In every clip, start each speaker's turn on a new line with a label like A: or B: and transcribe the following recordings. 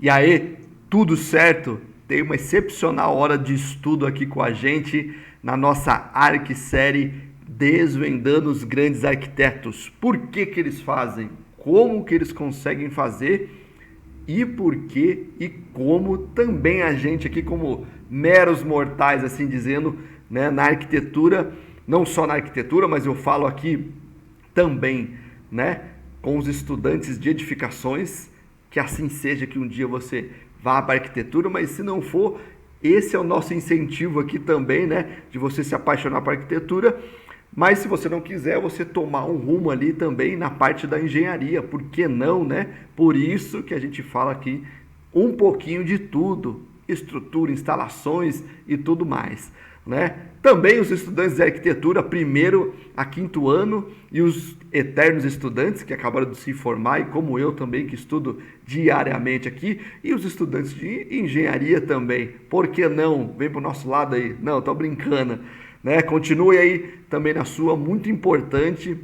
A: E aí, tudo certo? Tem uma excepcional hora de estudo aqui com a gente na nossa ArcSérie Desvendando os Grandes Arquitetos. Por que que eles fazem? Como que eles conseguem fazer? E por que e como também a gente aqui como meros mortais, assim dizendo, né, na arquitetura, não só na arquitetura, mas eu falo aqui também, né, com os estudantes de edificações, que assim seja, que um dia você vá para a arquitetura, mas se não for, esse é o nosso incentivo aqui também, né, de você se apaixonar por arquitetura. Mas se você não quiser, você tomar um rumo ali também na parte da engenharia, por que não, né? Por isso que a gente fala aqui um pouquinho de tudo, estrutura, instalações e tudo mais, né? Também os estudantes de arquitetura, primeiro a quinto ano, e os eternos estudantes que acabaram de se formar, e como eu também que estudo diariamente aqui, e os estudantes de engenharia também. Por que não? Vem para o nosso lado aí. Não, tô brincando. Né? Continue aí também na sua, muito importante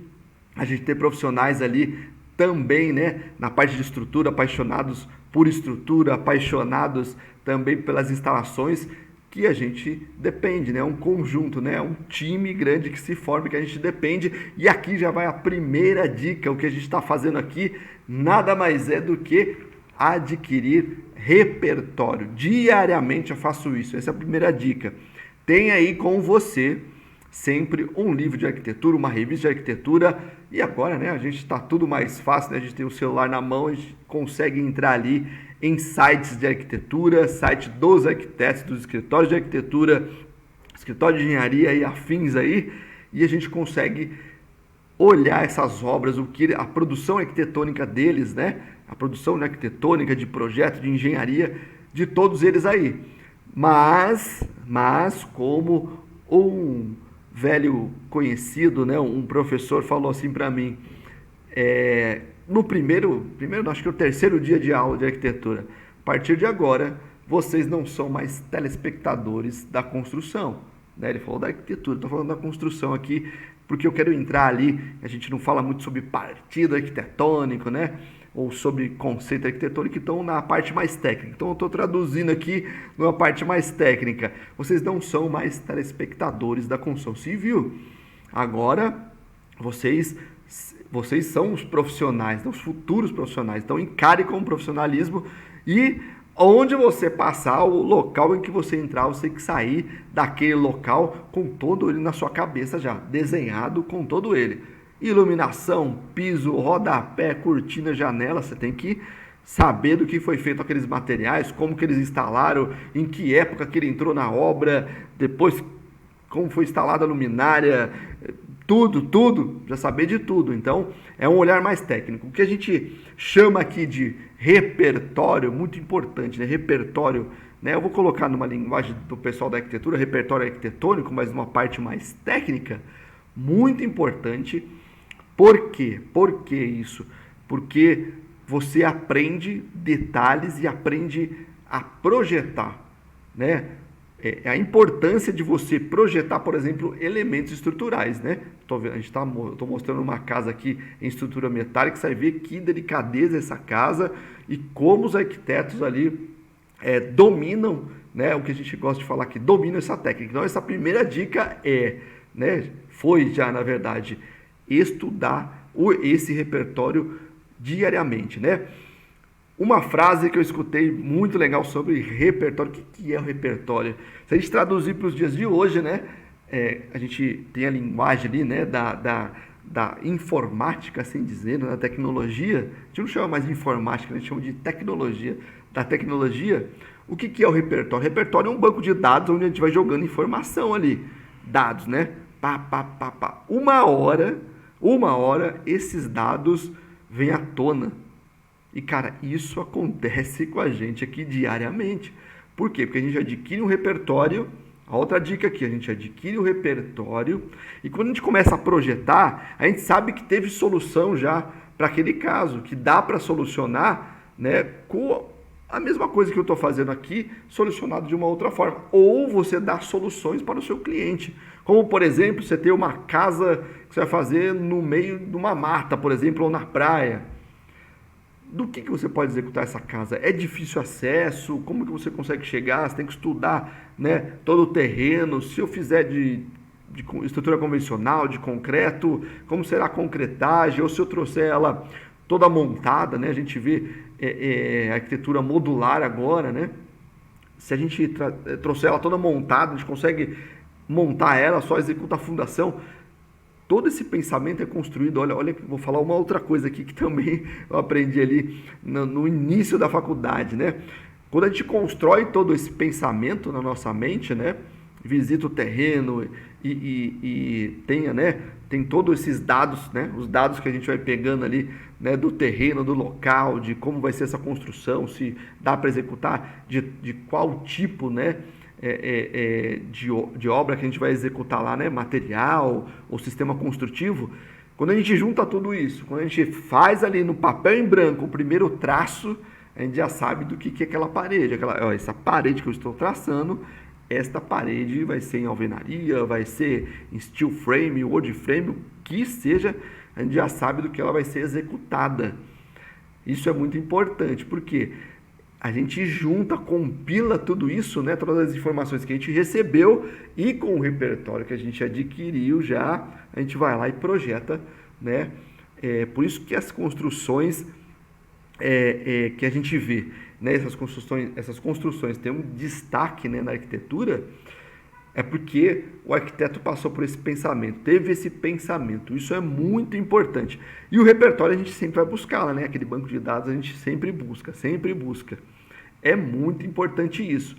A: a gente ter profissionais ali também, né, na parte de estrutura, apaixonados por estrutura, apaixonados também pelas instalações, que a gente depende, né, um conjunto, né, um time grande que se forma, que a gente depende. E aqui já vai a primeira dica. O que a gente está fazendo aqui nada mais é do que adquirir repertório. Diariamente eu faço isso, essa é a primeira dica. Tem aí com você sempre um livro de arquitetura, uma revista de arquitetura. E agora, né, a gente está tudo mais fácil, né? A gente tem o celular na mão, a gente consegue entrar ali em sites de arquitetura, site dos arquitetos, dos escritórios de arquitetura, escritório de engenharia e afins aí, e a gente consegue olhar essas obras, o que a produção arquitetônica deles, né? A produção arquitetônica de projeto, de engenharia, de todos eles aí. Mas como um velho conhecido, né, um professor falou assim para mim, no primeiro, acho que o terceiro dia de aula de arquitetura, a partir de agora, vocês não são mais telespectadores da construção. Né? Ele falou da arquitetura, estou falando da construção aqui, porque eu quero entrar ali, a gente não fala muito sobre partido arquitetônico, né? Ou sobre conceito arquitetônico, então na parte mais técnica. Então eu estou traduzindo aqui numa parte mais técnica. Vocês não são mais telespectadores da construção civil. Agora, vocês são os profissionais, os futuros profissionais. Então encare com profissionalismo e onde você passar, o local em que você entrar, você tem que sair daquele local com todo ele na sua cabeça já, desenhado com todo ele. Iluminação, piso, rodapé, cortina, janela, você tem que saber do que foi feito aqueles materiais, como que eles instalaram, em que época que ele entrou na obra, depois como foi instalada a luminária, tudo, já saber de tudo. Então, é um olhar mais técnico. O que a gente chama aqui de repertório, muito importante, né? Repertório, né? Eu vou colocar numa linguagem do pessoal da arquitetura, repertório arquitetônico, mas numa parte mais técnica, muito importante. Por quê? Por que isso? Porque você aprende detalhes e aprende a projetar, né? A importância de você projetar, por exemplo, elementos estruturais, né? Estou mostrando uma casa aqui em estrutura metálica, você vai ver que delicadeza essa casa e como os arquitetos ali dominam, né? O que a gente gosta de falar aqui, dominam essa técnica. Então, essa primeira dica foi já, na verdade, estudar esse repertório diariamente, né? Uma frase que eu escutei muito legal sobre repertório. O que é o repertório? Se a gente traduzir para os dias de hoje, né? A gente tem a linguagem ali, né? Da informática, assim dizendo, da tecnologia. A gente não chama mais de informática, a gente chama de tecnologia. Da tecnologia. O que é o repertório? O repertório é um banco de dados onde a gente vai jogando informação ali. Dados, né? Pá. Uma hora esses dados vêm à tona. E, cara, isso acontece com a gente aqui diariamente. Por quê? Porque a gente adquire um repertório. A outra dica aqui, a gente adquire o repertório e quando a gente começa a projetar, a gente sabe que teve solução já para aquele caso, que dá para solucionar, né, com a mesma coisa que eu estou fazendo aqui, solucionado de uma outra forma. Ou você dá soluções para o seu cliente. Como, por exemplo, você tem uma casa que você vai fazer no meio de uma mata, por exemplo, ou na praia. do que você pode executar essa casa? É difícil acesso? Como que você consegue chegar? Você tem que estudar, né, todo o terreno. Se eu fizer de estrutura convencional, de concreto, como será a concretagem? Ou se eu trouxer ela toda montada, né? A gente vê a arquitetura modular agora, né? Se a gente trouxer ela toda montada, a gente consegue montar ela, só executa a fundação. Todo esse pensamento é construído. Olha, vou falar uma outra coisa aqui que também eu aprendi ali no início da faculdade, né? Quando a gente constrói todo esse pensamento na nossa mente, né? Visita o terreno e tenha, né? Tem todos esses dados, né? Os dados que a gente vai pegando ali, né? Do terreno, do local, de como vai ser essa construção, se dá para executar, de qual tipo, né? De obra que a gente vai executar lá, né? Material ou sistema construtivo. Quando a gente junta tudo isso, quando a gente faz ali no papel em branco o primeiro traço, a gente já sabe do que é aquela parede. Essa parede que eu estou traçando, esta parede vai ser em alvenaria, vai ser em steel frame, wood frame, o que seja, a gente já sabe do que ela vai ser executada. Isso é muito importante, porque a gente junta, compila tudo isso, né, todas as informações que a gente recebeu e com o repertório que a gente adquiriu já, a gente vai lá e projeta, né? Por isso que as construções que a gente vê, né, essas construções têm um destaque, né, na arquitetura, é porque o arquiteto passou por esse pensamento, teve esse pensamento. Isso é muito importante. E o repertório a gente sempre vai buscar lá, né? Aquele banco de dados a gente sempre busca, sempre busca. É muito importante isso.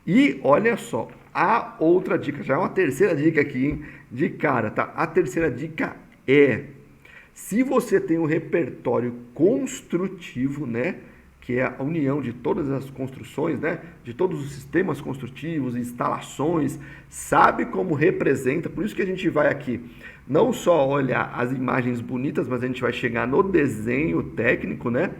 A: E olha só, a outra dica, já é uma terceira dica aqui, hein? De cara, tá? A terceira dica é, se você tem um repertório construtivo, né? Que é a união de todas as construções, né? De todos os sistemas construtivos, instalações, sabe como representa, por isso que a gente vai aqui não só olhar as imagens bonitas, mas a gente vai chegar no desenho técnico, né?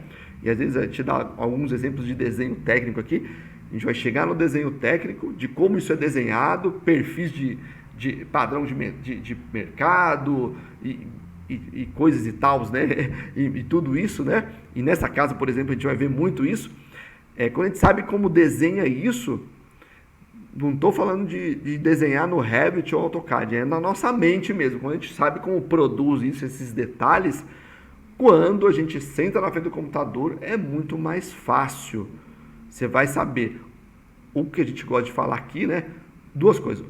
A: E às vezes a gente dá alguns exemplos de desenho técnico aqui, a gente vai chegar no desenho técnico, de como isso é desenhado, perfis de padrão de mercado e coisas e tals, né? E tudo isso, né? E nessa casa, por exemplo, a gente vai ver muito isso. Quando a gente sabe como desenha isso, não estou falando de desenhar no Revit ou AutoCAD, é na nossa mente mesmo. Quando a gente sabe como produz isso, esses detalhes, quando a gente senta na frente do computador, é muito mais fácil. Você vai saber o que a gente gosta de falar aqui, né? Duas coisas.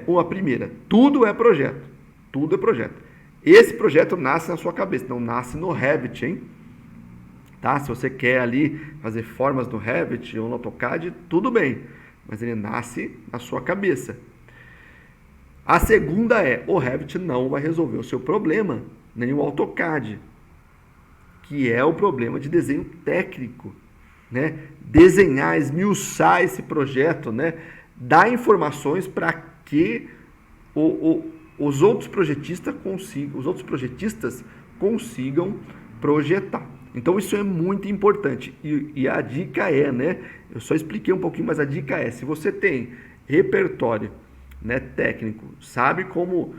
A: Uma primeira, tudo é projeto. Tudo é projeto. Esse projeto nasce na sua cabeça, não nasce no Revit, hein? Tá? Se você quer ali fazer formas no Revit ou no AutoCAD, tudo bem, mas ele nasce na sua cabeça. A segunda o Revit não vai resolver o seu problema, nem o AutoCAD, que é o problema de desenho técnico, né? Desenhar, esmiuçar esse projeto, né? Dar informações para que os outros projetistas consigam projetar. Então isso é muito importante. E a dica né? Eu só expliquei um pouquinho, mas a dica se você tem repertório, né, técnico, sabe como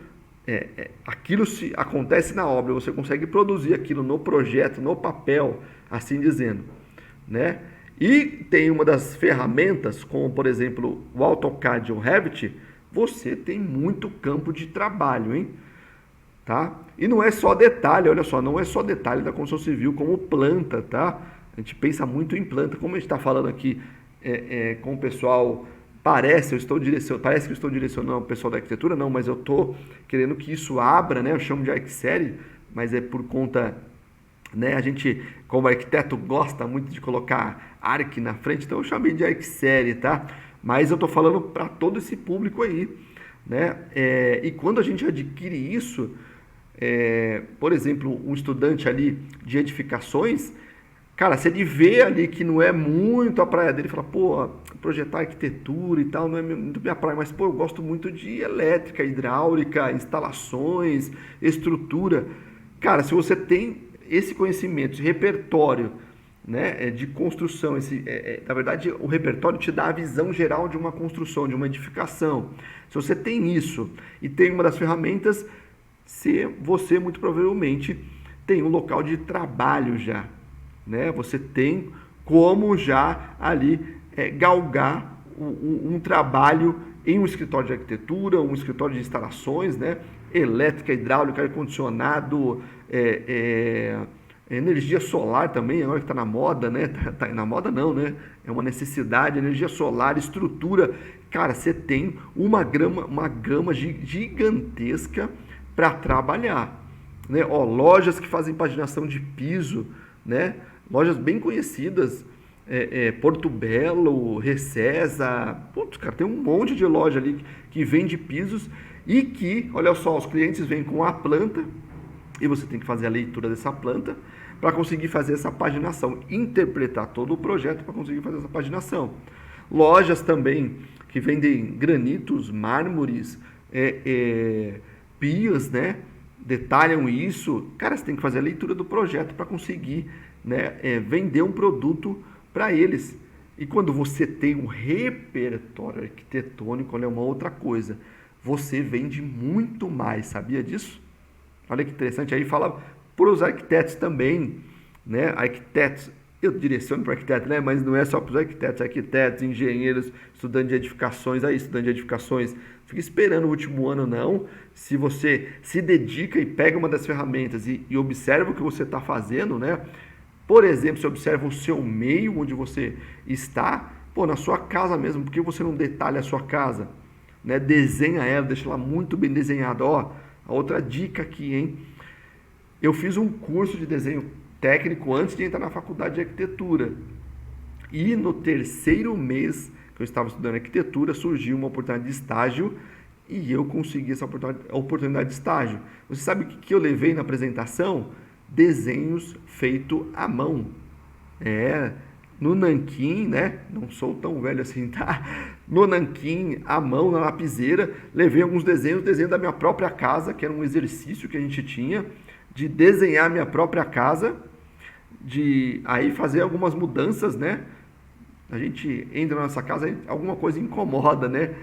A: aquilo acontece na obra, você consegue produzir aquilo no projeto, no papel, assim dizendo, né? E tem uma das ferramentas, como por exemplo o AutoCAD ou o Revit, você tem muito campo de trabalho, hein? Tá? E não é só detalhe, olha só, não é só detalhe da construção civil como planta, tá? A gente pensa muito em planta, como a gente está falando aqui com o pessoal, parece que eu estou direcionando o pessoal da arquitetura, não, mas eu estou querendo que isso abra, né? Eu chamo de ArcSérie, mas é por conta, né? A gente, como arquiteto, gosta muito de colocar Arc na frente, então eu chamei de ArcSérie, tá? Mas eu estou falando para todo esse público aí, né? E quando a gente adquire isso, por exemplo, um estudante ali de edificações, cara, se ele vê ali que não é muito a praia dele, fala, pô, projetar arquitetura e tal, não é muito minha praia, mas pô, eu gosto muito de elétrica, hidráulica, instalações, estrutura. Cara, se você tem esse conhecimento, esse repertório, né, de construção, na verdade o repertório te dá a visão geral de uma construção, de uma edificação. Se você tem isso e tem uma das ferramentas, você muito provavelmente tem um local de trabalho já, né? Você tem como já ali galgar um trabalho em um escritório de arquitetura, um escritório de instalações, né? Elétrica, hidráulica, ar-condicionado, energia solar também, agora que está na moda, né? Tá na moda não, né? É uma necessidade, energia solar, estrutura. Cara, você tem uma gama gigantesca para trabalhar, né? Ó, lojas que fazem paginação de piso, né? Lojas bem conhecidas, Porto Belo, Recesa, putz, cara, tem um monte de loja ali que vende pisos e que, olha só, os clientes vêm com a planta e você tem que fazer a leitura dessa planta para conseguir fazer essa paginação, interpretar todo o projeto para conseguir fazer essa paginação. Lojas também que vendem granitos, mármores, pias, né? Detalham isso. Cara, você tem que fazer a leitura do projeto para conseguir, né, vender um produto para eles. E quando você tem um repertório arquitetônico, olha, é uma outra coisa. Você vende muito mais, sabia disso? Olha que interessante. Aí fala para os arquitetos também, né? Arquitetos, eu direciono para arquiteto, né? Mas não é só para os arquitetos, engenheiros, estudante de edificações. Aí, estudante de edificações, fica esperando o último ano, não. Se você se dedica e pega uma das ferramentas e observa o que você está fazendo, né? Por exemplo, você observa o seu meio onde você está, pô, na sua casa mesmo, por que você não detalha a sua casa? Né? Desenha ela, deixa ela muito bem desenhada. Ó, a outra dica aqui, hein? Eu fiz um curso de desenho técnico antes de entrar na faculdade de arquitetura. E no terceiro mês que eu estava estudando arquitetura, surgiu uma oportunidade de estágio e eu consegui essa oportunidade de estágio. Você sabe o que eu levei na apresentação? Desenhos feitos à mão. No nanquim, né? Não sou tão velho assim, tá? No nanquim, à mão, na lapiseira, levei alguns desenhos da minha própria casa, que era um exercício que a gente tinha, de desenhar minha própria casa, de aí fazer algumas mudanças, né? A gente entra na nossa casa, alguma coisa incomoda, né?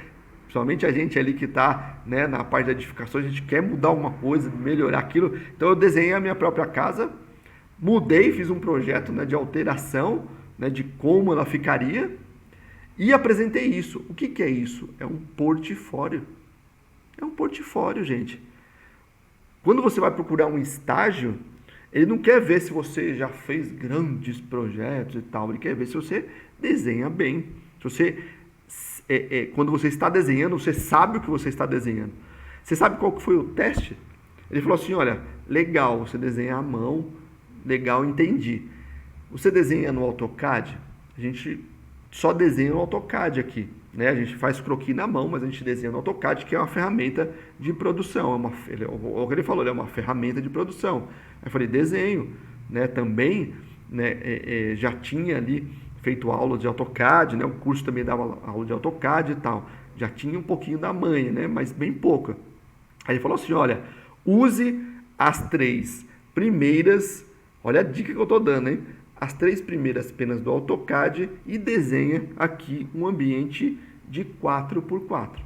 A: Principalmente a gente ali que está, né, na parte de edificações, a gente quer mudar alguma coisa, melhorar aquilo. Então eu desenhei a minha própria casa, mudei, fiz um projeto, né, de alteração, né, de como ela ficaria e apresentei isso. O que é isso? É um portfólio. É um portfólio, gente. Quando você vai procurar um estágio, ele não quer ver se você já fez grandes projetos e tal, ele quer ver se você desenha bem, se você quando você está desenhando, você sabe o que você está desenhando. Você sabe qual que foi o teste? Ele falou assim, olha, legal, você desenha à mão, legal, entendi. Você desenha no AutoCAD? A gente só desenha no AutoCAD aqui, né? A gente faz croquis na mão, mas a gente desenha no AutoCAD, que é uma ferramenta de produção. O que ele falou, é uma ferramenta de produção. Aí eu falei, desenho, né? Também, né, já tinha ali feito aula de AutoCAD, né? O curso também dava aula de AutoCAD e tal. Já tinha um pouquinho da manha, né? Mas bem pouca. Aí ele falou assim, olha, use as 3 primeiras, olha a dica que eu estou dando, hein? As 3 primeiras penas do AutoCAD e desenha aqui um ambiente de 4x4.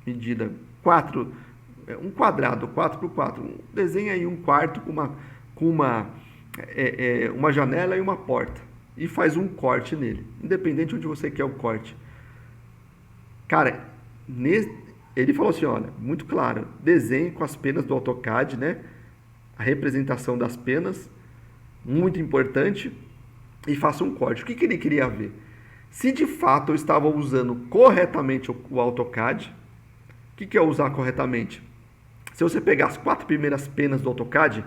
A: Medida 4, um quadrado, 4x4. Desenha aí um quarto com uma janela e uma porta. E faz um corte nele, independente de onde você quer o corte. Cara, ele falou assim, olha, muito claro, desenhe com as penas do AutoCAD, né? A representação das penas, muito importante, e faça um corte. O que ele queria ver? Se de fato eu estava usando corretamente o AutoCAD, o que é usar corretamente? Se você pegar as 4 primeiras penas do AutoCAD,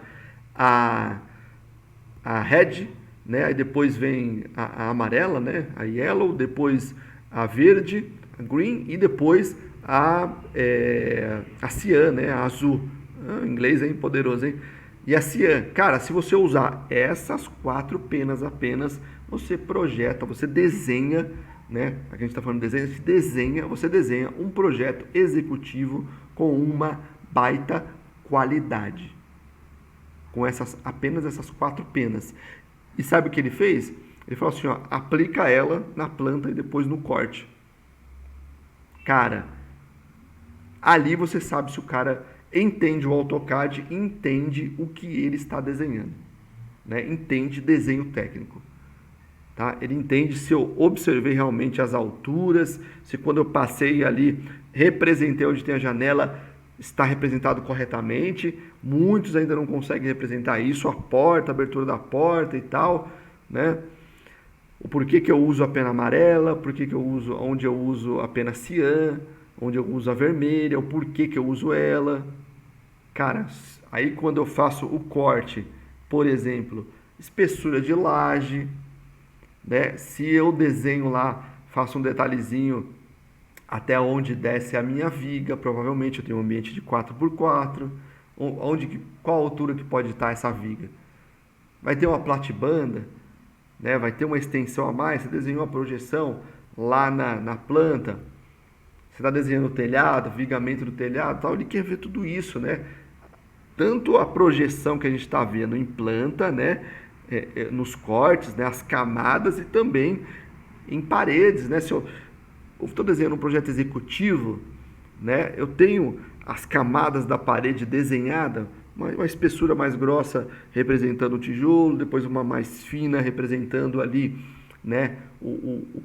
A: a Red, né? Aí depois vem a amarela, né? A yellow, depois a verde, a green e depois a cian, né? A azul. Ah, inglês, hein? Poderoso, hein? E a cian. Cara, se você usar essas 4 penas apenas, você projeta, você desenha, né? Aqui a gente está falando de desenho, você desenha um projeto executivo com uma baita qualidade. Com apenas essas 4 penas. E sabe o que ele fez? Ele falou assim, ó, aplica ela na planta e depois no corte. Cara, ali você sabe se o cara entende o AutoCAD, entende o que ele está desenhando. né, entende desenho técnico. Tá? Ele entende se eu observei realmente as alturas, se quando eu passei ali, representei onde tem a janela, está representado corretamente. Muitos ainda não conseguem representar isso, a porta, a abertura da porta e tal, né? O porquê que eu uso a pena amarela, porquê que eu uso, onde eu uso a pena cian, onde eu uso a vermelha, o porquê que eu uso ela. Cara, aí quando eu faço o corte, por exemplo, espessura de laje, né? Se eu desenho lá, faço um detalhezinho até onde desce a minha viga, provavelmente eu tenho um ambiente de 4x4, qual a altura que pode estar essa viga? Vai ter uma platibanda, né? Vai ter uma extensão a mais, você desenhou a projeção lá na planta, você está desenhando o telhado, vigamento do telhado, tal, ele quer ver tudo isso, né? Tanto a projeção que a gente está vendo em planta, né? Nos cortes, né? As camadas e também em paredes, né? Se eu estou desenhando um projeto executivo, né? Eu tenho as camadas da parede desenhada, uma espessura mais grossa representando o tijolo, depois uma mais fina representando ali, né?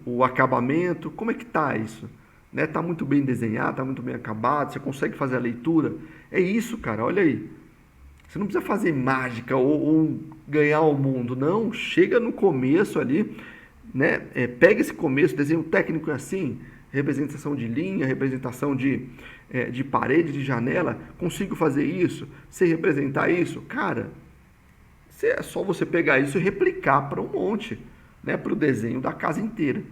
A: O acabamento. Como é que tá isso? Né? Tá muito bem desenhado, tá muito bem acabado, você consegue fazer a leitura? É isso, cara, olha aí. Você não precisa fazer mágica ou ganhar o mundo, não. Chega no começo ali, né? Pega esse começo, desenho técnico é assim, representação de linha, representação de parede, de janela. Consigo fazer isso? Sei representar isso? Cara, é só você pegar isso e replicar para um monte, né? Para o desenho da casa inteira,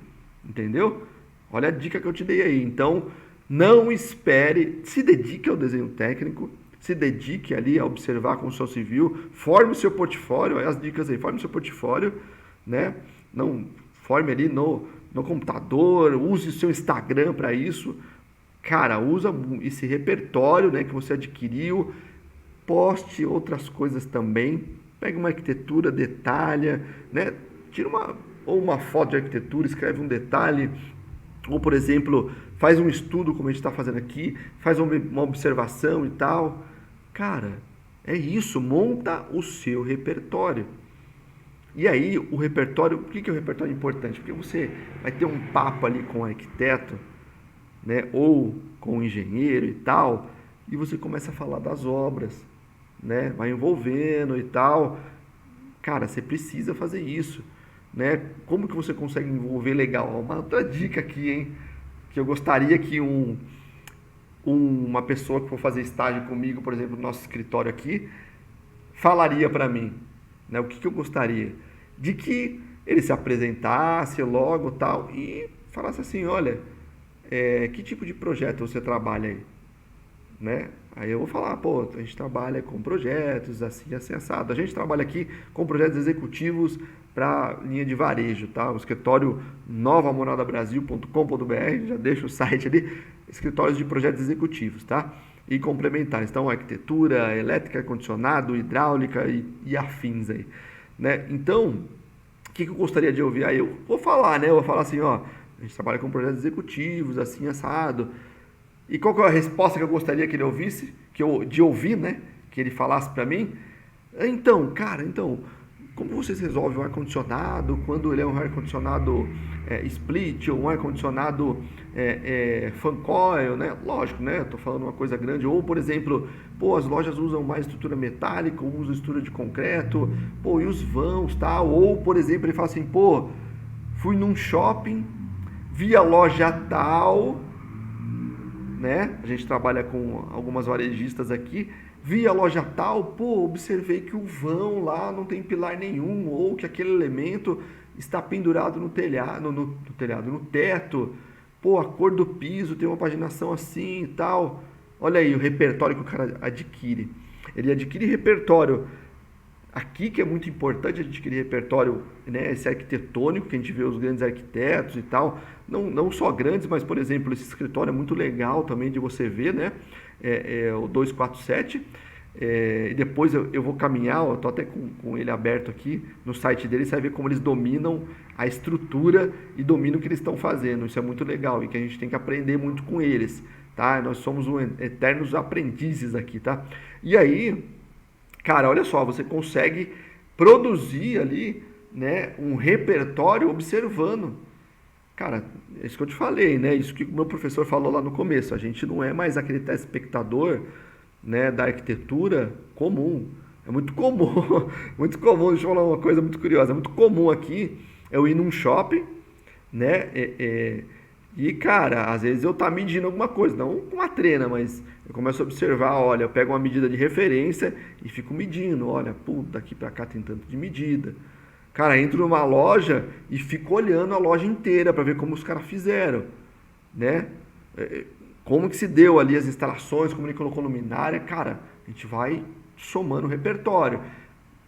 A: entendeu? Olha a dica que eu te dei aí. Então, não espere, se dedique ao desenho técnico, se dedique ali a observar a construção civil, forme o seu portfólio, olha as dicas aí, forme o seu portfólio, né? Não forme ali no computador, use o seu Instagram para isso. Cara, usa esse repertório, né, que você adquiriu, poste outras coisas também, pega uma arquitetura, detalha, né? Tira uma foto de arquitetura, escreve um detalhe, ou, por exemplo, faz um estudo, como a gente está fazendo aqui, faz uma observação e tal. Cara, é isso, monta o seu repertório. E aí, o repertório, por que o repertório é importante? Porque você vai ter um papo ali com o arquiteto, né, ou com o engenheiro e tal, e você começa a falar das obras, né, vai envolvendo e tal. Cara, você precisa fazer isso, né? Como que você consegue envolver legal? Uma outra dica aqui, hein, que eu gostaria que uma pessoa que for fazer estágio comigo, por exemplo, no nosso escritório aqui, falaria para mim, né? O que eu gostaria? De que ele se apresentasse logo tal e falasse assim, olha, que tipo de projeto você trabalha aí? Né? Aí eu vou falar, pô, a gente trabalha com projetos assim, assim, assado. A gente trabalha aqui com projetos executivos para linha de varejo, tá? O escritório novamonadabrasil.com.br, já deixa o site ali, escritórios de projetos executivos, tá? E complementares, então arquitetura, elétrica, ar-condicionado, hidráulica e afins aí, né? Então, o que eu gostaria de ouvir? Aí eu vou falar, né? Eu vou falar assim, ó, a gente trabalha com projetos executivos, assim, assado. E qual que é a resposta que eu gostaria que ele ouvisse, de ouvir, né? Que ele falasse para mim? Então, cara, como vocês resolvem um ar-condicionado quando ele é um ar-condicionado split ou um ar-condicionado fan coil, né? Lógico, né? Estou falando uma coisa grande. Ou, por exemplo, pô, as lojas usam mais estrutura metálica, usam estrutura de concreto, pô, e os vãos, tal. Ou, por exemplo, ele fala assim, pô, fui num shopping, vi a loja tal, né? A gente trabalha com algumas varejistas aqui, vi a loja tal, pô, observei que o vão lá não tem pilar nenhum, ou que aquele elemento está pendurado no telhado, no teto, pô, a cor do piso tem uma paginação assim e tal. Olha aí o repertório que o cara adquire. Ele adquire repertório aqui, que é muito importante a gente adquirir repertório, né, esse arquitetônico, que a gente vê os grandes arquitetos e tal, não só grandes, mas, por exemplo, esse escritório é muito legal também de você ver, né, o 247, e depois eu vou caminhar, eu estou até com ele aberto aqui no site dele, você vai ver como eles dominam a estrutura e dominam o que eles estão fazendo. Isso é muito legal e que a gente tem que aprender muito com eles, tá? Nós somos eternos aprendizes aqui, tá? E aí, cara, olha só, você consegue produzir ali, né, um repertório observando. Cara, é isso que eu te falei, né? Isso que o meu professor falou lá no começo. A gente não é mais aquele telespectador, né, da arquitetura comum. É muito comum, muito comum. Deixa eu falar uma coisa muito curiosa. É muito comum aqui eu ir num shopping, né? E, cara, às vezes eu tá medindo alguma coisa, não com uma trena, mas eu começo a observar, olha, eu pego uma medida de referência e fico medindo, olha, pô, daqui pra cá tem tanto de medida. Cara, entro numa loja e fico olhando a loja inteira para ver como os caras fizeram, né? Como que se deu ali as instalações, como ele colocou luminária, cara, a gente vai somando o repertório.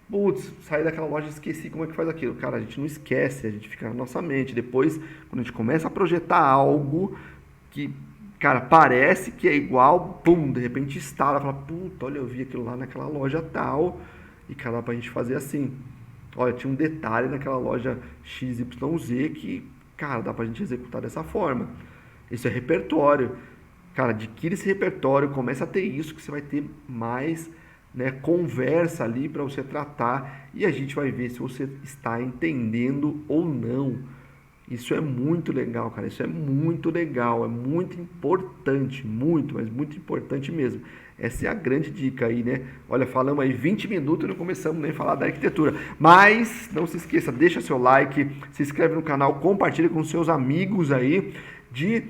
A: Putz, saí daquela loja e esqueci como é que faz aquilo. Cara, a gente não esquece, a gente fica na nossa mente. Depois, quando a gente começa a projetar algo que, cara, parece que é igual, pum, de repente instala, fala, puta, olha, eu vi aquilo lá naquela loja tal, e cara, dá pra gente fazer assim. Olha, tinha um detalhe naquela loja XYZ que, cara, dá pra gente executar dessa forma. Isso é repertório. Cara, adquire esse repertório, começa a ter isso que você vai ter mais, né, conversa ali para você tratar e a gente vai ver se você está entendendo ou não. Isso é muito legal, cara. Isso é muito legal, é muito importante, muito, mas muito importante mesmo. Essa é a grande dica aí, né? Olha, falamos aí 20 minutos e não começamos nem a falar da arquitetura. Mas não se esqueça, deixa seu like, se inscreve no canal, compartilha com seus amigos aí de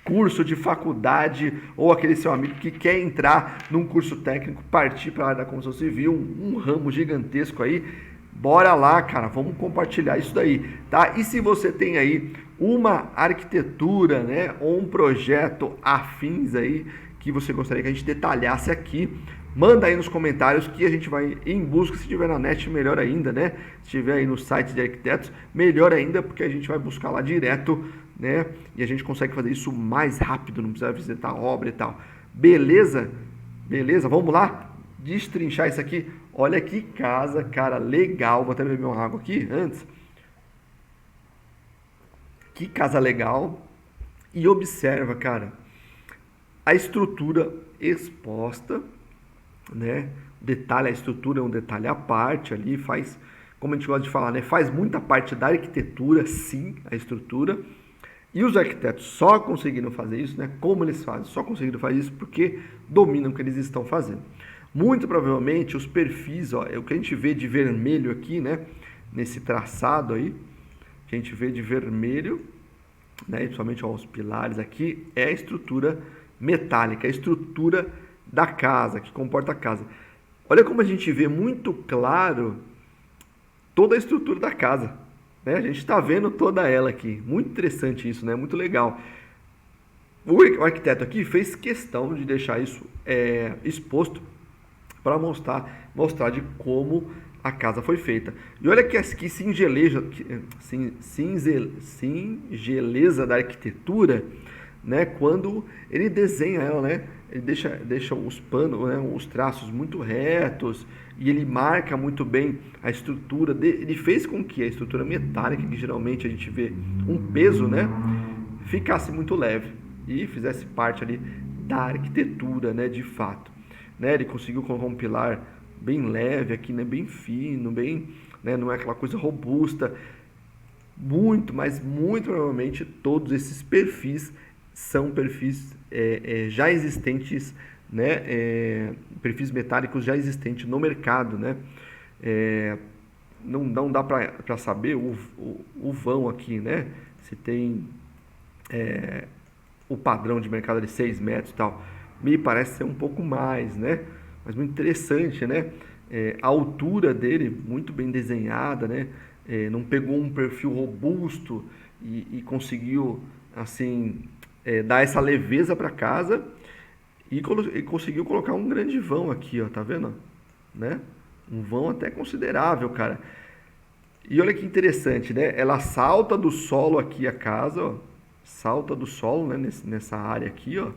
A: curso de faculdade ou aquele seu amigo que quer entrar num curso técnico, partir para a área da construção civil, um ramo gigantesco aí. Bora lá, cara, vamos compartilhar isso daí, tá? E se você tem aí uma arquitetura, né, ou um projeto afins aí que você gostaria que a gente detalhasse aqui, manda aí nos comentários que a gente vai em busca. Se tiver na net, melhor ainda, né? Se tiver aí no site de arquitetos, melhor ainda, porque a gente vai buscar lá direto, né? E a gente consegue fazer isso mais rápido, não precisa visitar a obra e tal. Beleza? Beleza? Vamos lá? Destrinchar isso aqui. Olha que casa, cara, legal. Vou até beber uma água aqui antes. Que casa legal. E observa, cara, a estrutura exposta, né? Detalhe, a estrutura é um detalhe à parte ali, faz, como a gente gosta de falar, né? Faz muita parte da arquitetura, sim, a estrutura. E os arquitetos só conseguiram fazer isso, né? Como eles fazem? Só conseguiram fazer isso porque dominam o que eles estão fazendo. Muito provavelmente os perfis, ó, é o que a gente vê de vermelho aqui, né? Nesse traçado aí, que a gente vê de vermelho, né? Principalmente ó, os pilares aqui, é a estrutura metálica, a estrutura da casa, que comporta a casa. Olha como a gente vê muito claro toda a estrutura da casa, né? A gente está vendo toda ela aqui. Muito interessante isso, né? Muito legal. O arquiteto aqui fez questão de deixar isso exposto para mostrar de como a casa foi feita. E olha que singeleza da arquitetura, né? Quando ele desenha ela, né? Ele deixa os panos, né? Os traços muito retos e ele marca muito bem a estrutura. Ele fez com que a estrutura metálica, que geralmente a gente vê um peso, né? Ficasse muito leve e fizesse parte ali da arquitetura, né? De fato. Né, ele conseguiu colocar um pilar bem leve aqui, né, bem fino, bem, né, não é aquela coisa robusta. Mas muito provavelmente todos esses perfis são perfis já existentes, né, perfis metálicos já existentes no mercado, né. Não dá para saber o vão aqui, né, se tem o padrão de mercado de 6 metros e tal. Me parece ser um pouco mais, né? Mas muito interessante, né? A altura dele, muito bem desenhada, né? Não pegou um perfil robusto e conseguiu, assim, dar essa leveza para casa e conseguiu colocar um grande vão aqui, ó, tá vendo? Né? Um vão até considerável, cara. E olha que interessante, né? Ela salta do solo aqui a casa, ó. Salta do solo, né? Nessa área aqui, ó.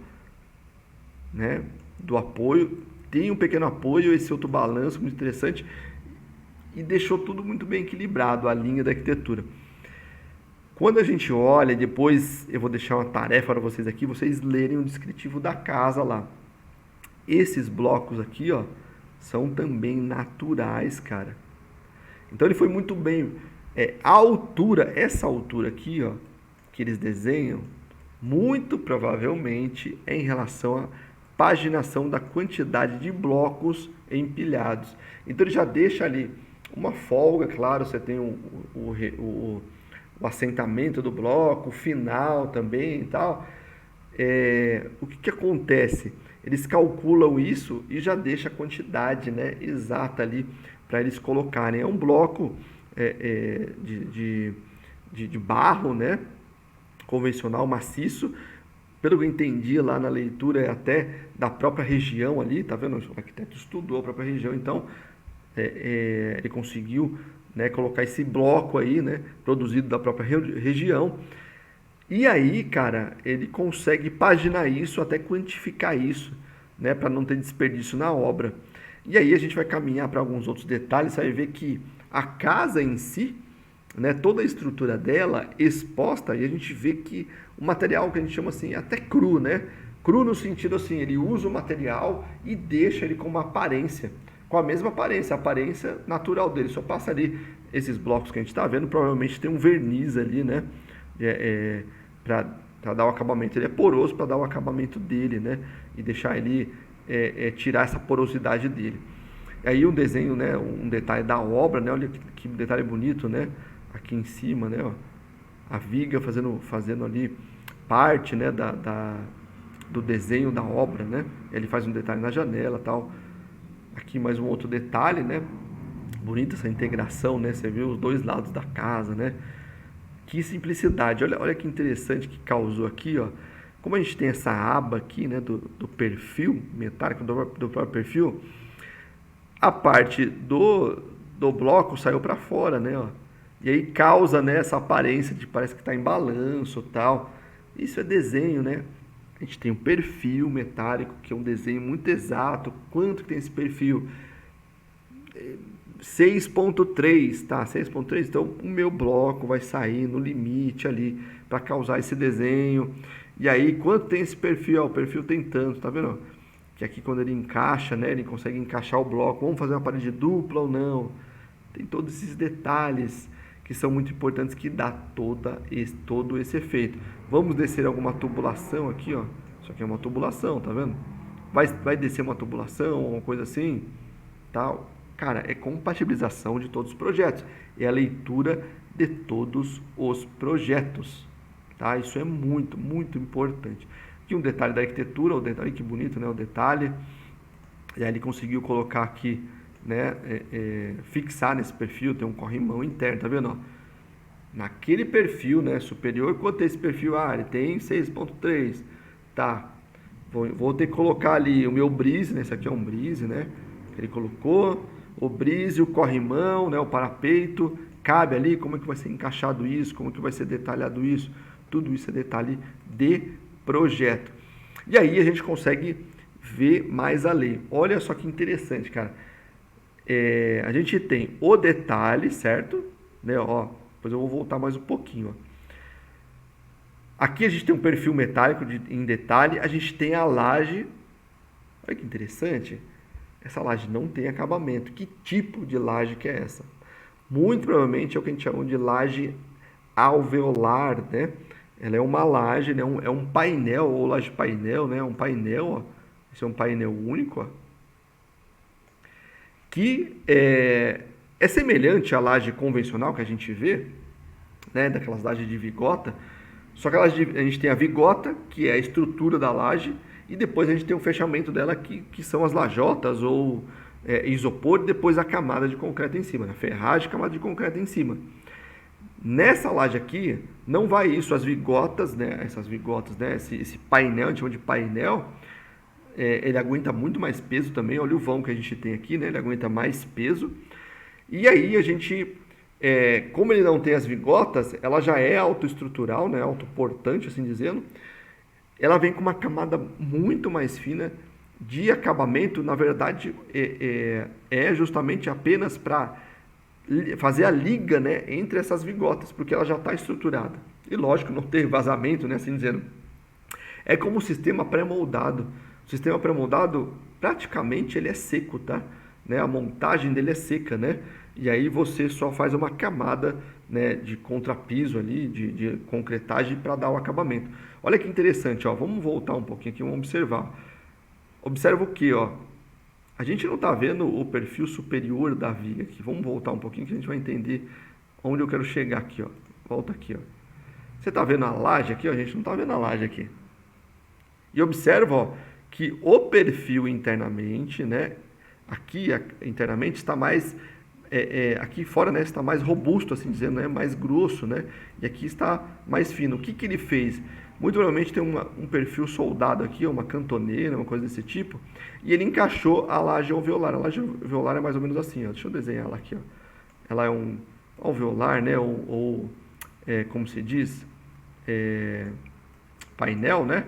A: Né, do apoio, tem um pequeno apoio, esse outro balanço muito interessante e deixou tudo muito bem equilibrado, a linha da arquitetura. Quando a gente olha, depois eu vou deixar uma tarefa para vocês aqui, vocês lerem o descritivo da casa lá. Esses blocos aqui, ó, são também naturais, cara. Então ele foi muito bem. A altura, essa altura aqui, ó, que eles desenham, muito provavelmente é em relação à paginação da quantidade de blocos empilhados. Então ele já deixa ali uma folga, claro, você tem o assentamento do bloco, o final também e tal. O que acontece? Eles calculam isso e já deixa a quantidade, né, exata ali para eles colocarem. É um bloco de barro, né, convencional, maciço. Pelo que eu entendi lá na leitura, é até da própria região ali, tá vendo? O arquiteto estudou a própria região, então ele conseguiu, né, colocar esse bloco aí, né, produzido da própria região. E aí, cara, ele consegue paginar isso, até quantificar isso, né, para não ter desperdício na obra. E aí a gente vai caminhar para alguns outros detalhes, você vai ver que a casa em si, né, toda a estrutura dela exposta, e a gente vê que o material que a gente chama assim, até cru, né? Cru no sentido assim, ele usa o material e deixa ele com uma aparência, com a mesma aparência, a aparência natural dele, só passa ali esses blocos que a gente está vendo, provavelmente tem um verniz ali, né? Para dar o acabamento, ele é poroso para dar o acabamento dele, né? E deixar ele, tirar essa porosidade dele. Aí um desenho, né? Um detalhe da obra, né? Olha que detalhe bonito, né? Aqui em cima, né? Ó, a viga fazendo ali parte, né? Do desenho da obra, né? Ele faz um detalhe na janela, tal. Aqui mais um outro detalhe, né? Bonita essa integração, né? Você viu os dois lados da casa, né? Que simplicidade. Olha que interessante que causou aqui, ó. Como a gente tem essa aba aqui, né, do perfil metálico, do próprio perfil, a parte do bloco saiu para fora, né, ó. E aí causa, né, essa aparência de parece que está em balanço, tal. Isso é desenho, né? A gente tem um perfil metálico, que é um desenho muito exato. Quanto que tem esse perfil? 6.3, tá? 6.3, então o meu bloco vai sair no limite ali para causar esse desenho. E aí, quanto tem esse perfil? O perfil tem tanto, tá vendo? Que aqui quando ele encaixa, né? Ele consegue encaixar o bloco. Vamos fazer uma parede dupla ou não? Tem todos esses detalhes que são muito importantes, que dá todo esse efeito. Vamos descer alguma tubulação aqui, ó. Isso aqui é uma tubulação, tá vendo? Vai descer uma tubulação, alguma coisa assim, tal. Cara, é compatibilização de todos os projetos. É a leitura de todos os projetos. Tá? Isso é muito, muito importante. Aqui um detalhe da arquitetura, o detalhe, que bonito, né? O detalhe. E aí ele conseguiu colocar aqui, né? Fixar nesse perfil, tem um corrimão interno, tá vendo? Ó? Naquele perfil, né? Superior, quanto é esse perfil? Ele tem 6.3. Tá. Vou ter que colocar ali o meu brise, né? Esse aqui é um brise, né? Ele colocou o brise, o corrimão, né, o parapeito, cabe ali, como é que vai ser encaixado isso, como é que vai ser detalhado isso, tudo isso é detalhe de projeto. E aí a gente consegue ver mais além. Olha só que interessante, cara. A gente tem o detalhe, certo? Né, ó, depois eu vou voltar mais um pouquinho. Ó. Aqui a gente tem um perfil metálico em detalhe, a gente tem a laje. Olha que interessante. Essa laje não tem acabamento. Que tipo de laje que é essa? Muito provavelmente é o que a gente chama de laje alveolar, né? Ela é uma laje, né? É um painel, ou laje painel, né? Um painel, ó. Esse é um painel único, ó. Que é semelhante à laje convencional que a gente vê, né? Daquelas lajes de vigota. Só que a gente tem a vigota, que é a estrutura da laje, e depois a gente tem o fechamento dela, que são as lajotas ou isopor, e depois a camada de concreto em cima, né? Ferragem, camada de concreto em cima. Nessa laje aqui, não vai isso, as vigotas, né? Essas vigotas, né? Esse painel, a gente chama de painel, ele aguenta muito mais peso também. Olha o vão que a gente tem aqui, né? Ele aguenta mais peso. E aí a gente, como ele não tem as vigotas, ela já é autoestrutural, né? Autoportante, assim dizendo. Ela vem com uma camada muito mais fina de acabamento. Na verdade, é justamente apenas para fazer a liga, né, entre essas vigotas, porque ela já está estruturada. E lógico, não ter vazamento, né, assim dizendo. É como um sistema pré-moldado. O sistema pré-moldado, praticamente, ele é seco, tá? né, a montagem dele é seca, né? E aí você só faz uma camada, né, de contrapiso ali, de concretagem para dar o acabamento. Olha que interessante, ó. Vamos voltar um pouquinho aqui, vamos observar. Observa o que, ó? A gente não está vendo o perfil superior da viga aqui. Vamos voltar um pouquinho que a gente vai entender onde eu quero chegar aqui, ó. Volta aqui, ó. Você está vendo a laje aqui, ó? A gente não está vendo a laje aqui. E observa, ó, que o perfil internamente, né? Aqui internamente está mais aqui fora, né, está mais robusto, assim dizendo, né, mais grosso, né, e aqui está mais fino. O que que ele fez? Muito provavelmente tem um perfil soldado aqui, uma cantoneira, uma coisa desse tipo, e ele encaixou a laje alveolar. A laje alveolar é mais ou menos assim, ó. Deixa eu desenhar ela aqui, ó. Ela é um alveolar, né, como se diz, painel, né?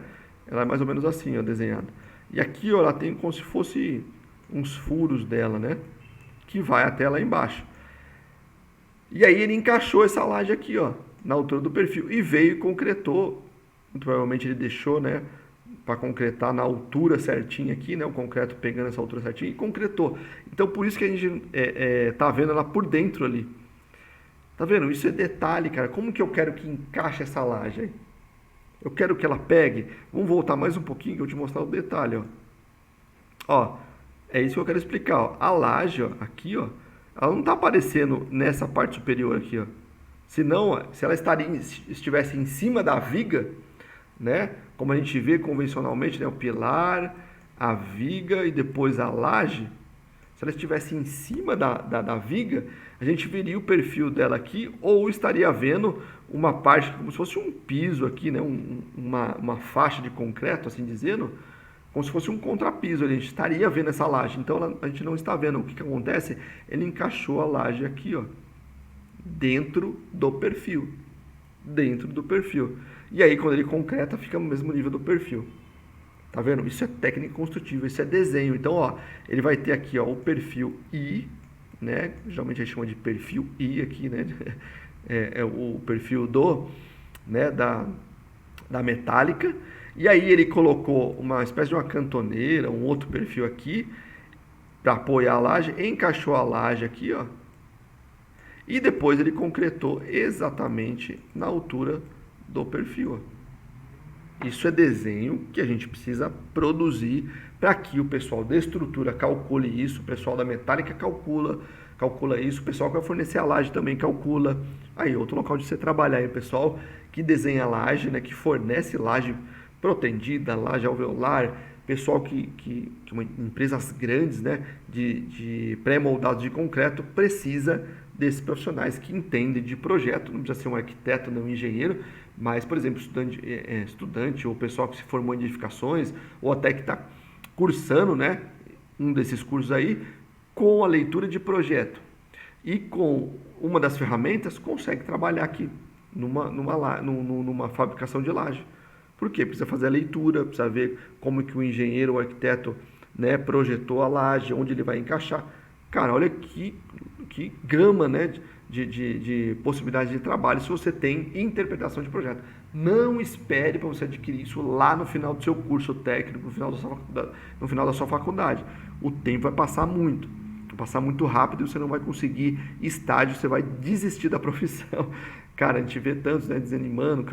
A: Ela é mais ou menos assim, ó, desenhada. E aqui, ó, ela tem como se fosse uns furos dela, né? Que vai até lá embaixo. E aí ele encaixou essa laje aqui, ó, na altura do perfil e veio e concretou. Muito provavelmente ele deixou, né, para concretar na altura certinha aqui, né, o concreto pegando essa altura certinha e concretou. Então por isso que a gente tá vendo ela por dentro ali. Tá vendo? Isso é detalhe, cara. Como que eu quero que encaixe essa laje aí? Eu quero que ela pegue. Vamos voltar mais um pouquinho que eu vou te mostrar o detalhe, ó. Ó, é isso que eu quero explicar, ó. A laje, ó, aqui, ó, ela não está aparecendo nessa parte superior aqui, ó. Senão, ó, se ela estivesse em cima da viga, né, como a gente vê convencionalmente, né, o pilar, a viga e depois a laje, se ela estivesse em cima da viga, a gente veria o perfil dela aqui, ou estaria vendo uma parte como se fosse um piso aqui, né, uma faixa de concreto, assim dizendo, como se fosse um contrapiso, a gente estaria vendo essa laje. Então a gente não está vendo. O que que acontece? Ele encaixou a laje aqui, ó, dentro do perfil. Dentro do perfil. E aí quando ele concreta, fica no mesmo nível do perfil. Tá vendo? Isso é técnica construtiva, isso é desenho. Então, ó, ele vai ter aqui, ó, o perfil I, né? Geralmente a gente chama de perfil I aqui, né? É o perfil né, da metálica. E aí ele colocou uma espécie de uma cantoneira, um outro perfil aqui, para apoiar a laje, encaixou a laje aqui, ó. E depois ele concretou exatamente na altura do perfil, ó. Isso é desenho que a gente precisa produzir para que o pessoal da estrutura calcule isso, o pessoal da metálica calcula isso, o pessoal que vai fornecer a laje também calcula. Aí, outro local de você trabalhar aí, o pessoal que desenha a laje, né, que fornece laje protendida, laje alveolar, pessoal empresas grandes, né, de pré-moldados de concreto, precisa desses profissionais que entendem de projeto. Não precisa ser um arquiteto, nem um engenheiro, mas, por exemplo, estudante ou pessoal que se formou em edificações, ou até que está cursando, né, um desses cursos aí, com a leitura de projeto e com uma das ferramentas, consegue trabalhar aqui numa fabricação de laje. Por quê? Precisa fazer a leitura, precisa ver como que o engenheiro, o arquiteto, né, projetou a laje, onde ele vai encaixar. Cara, olha que gama, né, de possibilidades de trabalho se você tem interpretação de projeto. Não espere para você adquirir isso lá no final do seu curso técnico, no final da sua faculdade. O tempo vai passar muito rápido e você não vai conseguir estágio, você vai desistir da profissão. Cara, a gente vê tantos, né, desanimando,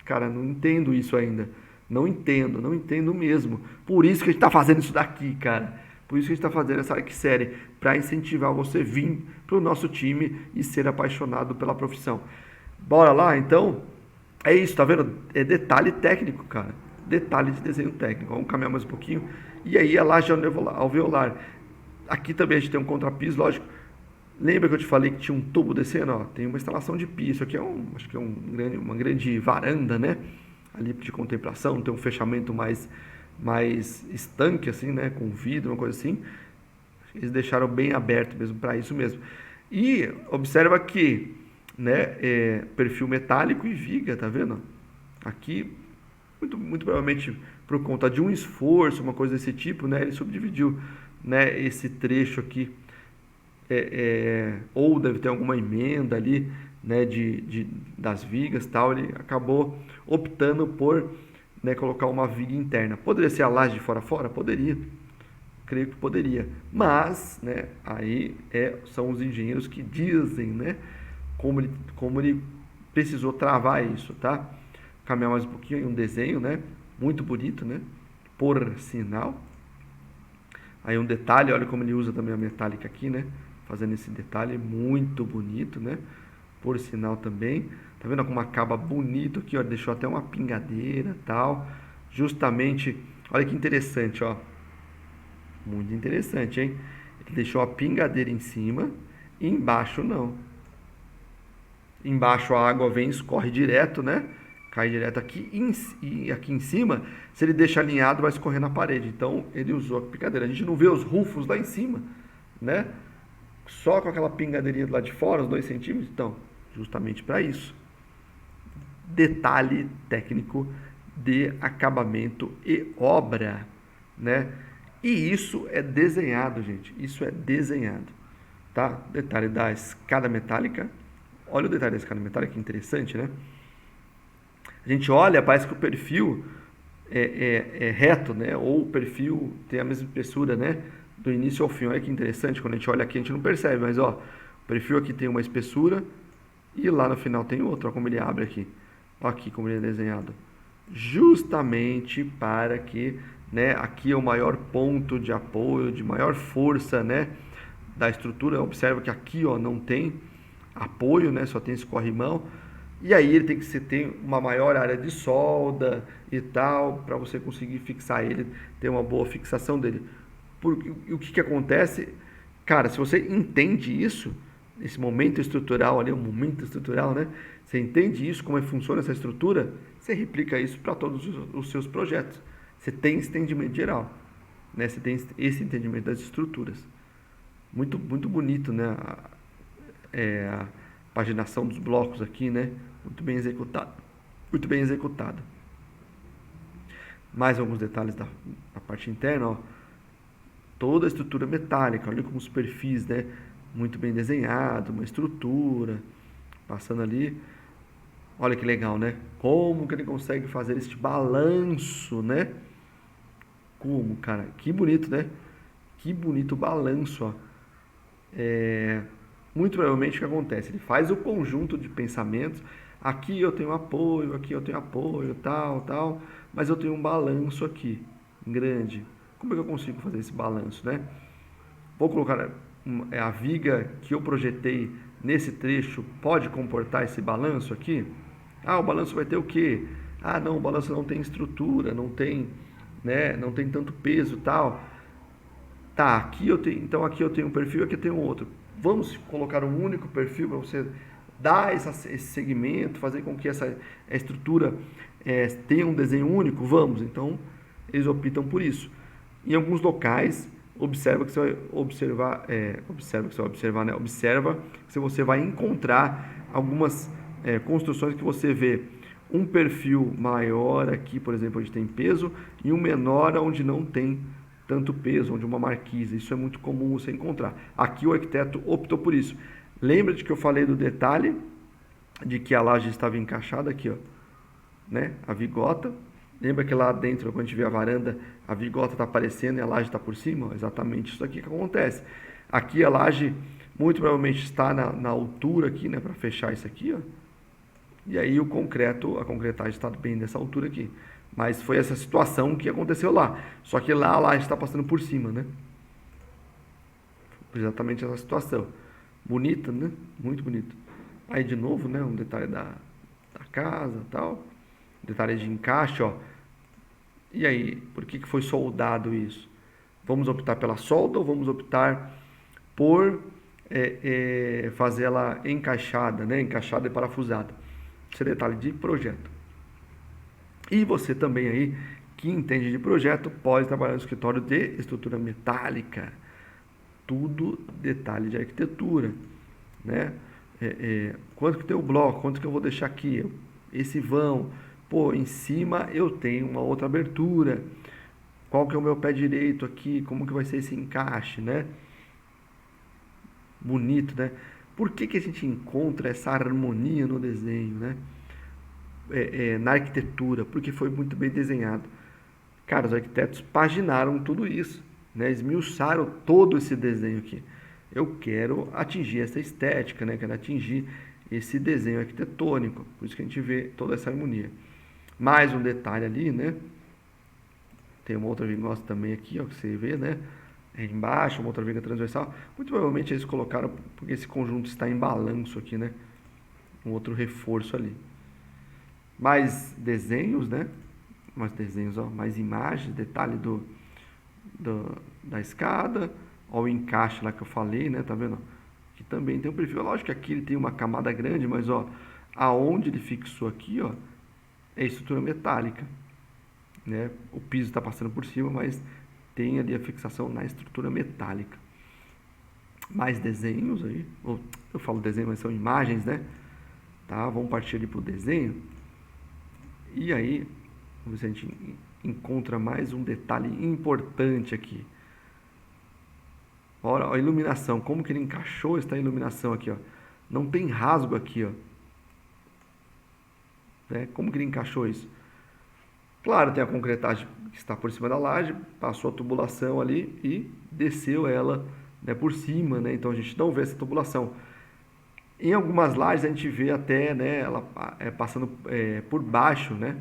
A: cara, não entendo isso ainda. Não entendo mesmo. Por isso que a gente está fazendo isso daqui, cara. Por isso que a gente está fazendo essa série, para incentivar você a vir para o nosso time e ser apaixonado pela profissão. Bora lá, então? É isso, tá vendo? É detalhe técnico, cara. Detalhe de desenho técnico. Vamos caminhar mais um pouquinho. E aí a laje alveolar. Aqui também a gente tem um contrapiso, lógico. Lembra que eu te falei que tinha um tubo descendo? Ó, tem uma instalação de piso. Aqui acho que é uma grande varanda, né? Ali de contemplação, tem um fechamento mais estanque, assim, né, com vidro, uma coisa assim. Eles deixaram bem aberto mesmo para isso mesmo. E observa que, né, perfil metálico e viga, tá vendo? Aqui, muito provavelmente por conta de um esforço, uma coisa desse tipo, né, ele subdividiu, né, esse trecho aqui, ou deve ter alguma emenda ali, né, das vigas, tal. Ele acabou optando por, né, colocar uma viga interna. Poderia ser a laje de fora a fora? Poderia. creio que poderia. Mas, né, aí são os engenheiros que dizem, né, como ele precisou travar isso, tá? Caminhar mais um pouquinho, um desenho, né, muito bonito, né, por sinal. Aí um detalhe, olha como ele usa também a metálica aqui, né, fazendo esse detalhe muito bonito, né, por sinal também. Tá vendo como acaba bonito aqui, ó, deixou até uma pingadeira, tal. Justamente, olha que interessante, ó. Muito interessante, hein? Ele deixou a pingadeira em cima e embaixo não. Embaixo a água vem, escorre direto, né? Cai direto aqui e aqui em cima, se ele deixa alinhado, vai escorrer na parede. Então ele usou a pingadeira. A gente não vê os rufos lá em cima, né? Só com aquela pingadeirinha do lado de fora, os 2 centímetros. Então, justamente para isso. Detalhe técnico de acabamento e obra, né? E isso é desenhado, gente. Isso é desenhado, tá? Detalhe da escada metálica. Olha o detalhe da escada metálica, que interessante, né? A gente olha, parece que o perfil é reto, né? Ou o perfil tem a mesma espessura, né? Do início ao fim. Olha que interessante. Quando a gente olha aqui, a gente não percebe, mas ó, o perfil aqui tem uma espessura e lá no final tem outro. Olha como ele abre aqui. Olha aqui como ele é desenhado. Justamente para que, né, aqui é o maior ponto de apoio, de maior força, né, da estrutura. Observa que aqui, ó, não tem apoio, né, só tem esse corrimão. E aí ele tem uma maior área de solda e tal, para você conseguir fixar ele, ter uma boa fixação dele. Porque o que acontece? Cara, se você entende isso, esse momento estrutural ali, o momento estrutural, né? Você entende isso, como é que funciona essa estrutura, você replica isso para todos os seus projetos. Você tem esse entendimento geral, né? Você tem esse entendimento das estruturas. Muito, muito bonito, né? A paginação dos blocos aqui, né? Muito bem executado. Muito bem executado. Mais alguns detalhes da parte interna, ó. Toda a estrutura metálica, olha como os perfis, né? Muito bem desenhado, uma estrutura, passando ali. Olha que legal, né? Como que ele consegue fazer este balanço, né? Como, cara? Que bonito, né? Que bonito balanço, ó. Muito provavelmente o que acontece? Ele faz o conjunto de pensamentos. Aqui eu tenho apoio, tal, tal. Mas eu tenho um balanço aqui, grande. Como é que eu consigo fazer esse balanço, né? Vou colocar a viga que eu projetei nesse trecho, pode comportar esse balanço aqui? Ah, o balanço vai ter o quê? Ah, não, o balanço não tem estrutura, não tem, né, não tem tanto peso, tal. Tá, então aqui eu tenho um perfil, aqui eu tenho outro. Vamos colocar um único perfil para você dar esse segmento, fazer com que essa estrutura tenha um desenho único? Vamos, então eles optam por isso. Em alguns locais, observa que você vai observar, né? Observa que você vai encontrar algumas construções que você vê um perfil maior aqui, por exemplo, onde tem peso, e um menor onde não tem tanto peso, onde uma marquise. Isso é muito comum você encontrar. Aqui o arquiteto optou por isso. Lembra-te que eu falei do detalhe de que a laje estava encaixada aqui, ó, né? A vigota. Lembra que lá dentro, quando a gente vê a varanda, a vigota está aparecendo e a laje está por cima? Ó, exatamente isso aqui que acontece. Aqui a laje muito provavelmente está na altura aqui, né? Para fechar isso aqui, ó. E aí a concretagem está bem nessa altura aqui. Mas foi essa situação que aconteceu lá. Só que lá a laje está passando por cima, né? Exatamente essa situação. Bonita, né? Muito bonito. Aí de novo, né? Um detalhe da casa, tal. Detalhe de encaixe, ó. E aí, por que foi soldado isso? Vamos optar pela solda ou vamos optar por fazer ela encaixada, né? Encaixada e parafusada. Esse é detalhe de projeto. E você também aí, que entende de projeto, pode trabalhar no escritório de estrutura metálica. Tudo detalhe de arquitetura, né? Quanto que tem o bloco, quanto que eu vou deixar aqui, esse vão, pô, em cima eu tenho uma outra abertura, qual que é o meu pé direito aqui, como que vai ser esse encaixe, né? Bonito, né? Por que a gente encontra essa harmonia no desenho, né? Na arquitetura, porque foi muito bem desenhado. Cara, os arquitetos paginaram tudo isso, né? Esmiuçaram todo esse desenho aqui. Eu quero atingir essa estética, né? Quero atingir esse desenho arquitetônico. Por isso que a gente vê toda essa harmonia. Mais um detalhe ali, né? Tem uma outra vigosta também aqui, ó, que você vê, né? Embaixo, uma outra viga transversal. Muito provavelmente eles colocaram porque esse conjunto está em balanço aqui, né? Um outro reforço ali. Mais desenhos, né? Mais desenhos, ó, mais imagens, detalhe da escada. Ó, o encaixe lá que eu falei, né? Tá vendo? Que também tem um perfil. Lógico que aqui ele tem uma camada grande, mas ó, aonde ele fixou aqui, ó, é estrutura metálica, né? O piso está passando por cima, mas tem ali a fixação na estrutura metálica. Mais desenhos aí, eu falo desenho, mas são imagens, né? Tá? Vamos partir ali para o desenho. E aí, vamos ver se a gente encontra mais um detalhe importante aqui. Olha a iluminação, como que ele encaixou essa iluminação aqui, ó. Não tem rasgo aqui, ó. Né? Como que ele encaixou isso? Claro, tem a concretagem que está por cima da laje, passou a tubulação ali e desceu ela, né, por cima, né? Então a gente não vê essa tubulação. Em algumas lajes a gente vê até, né, ela passando por baixo, né?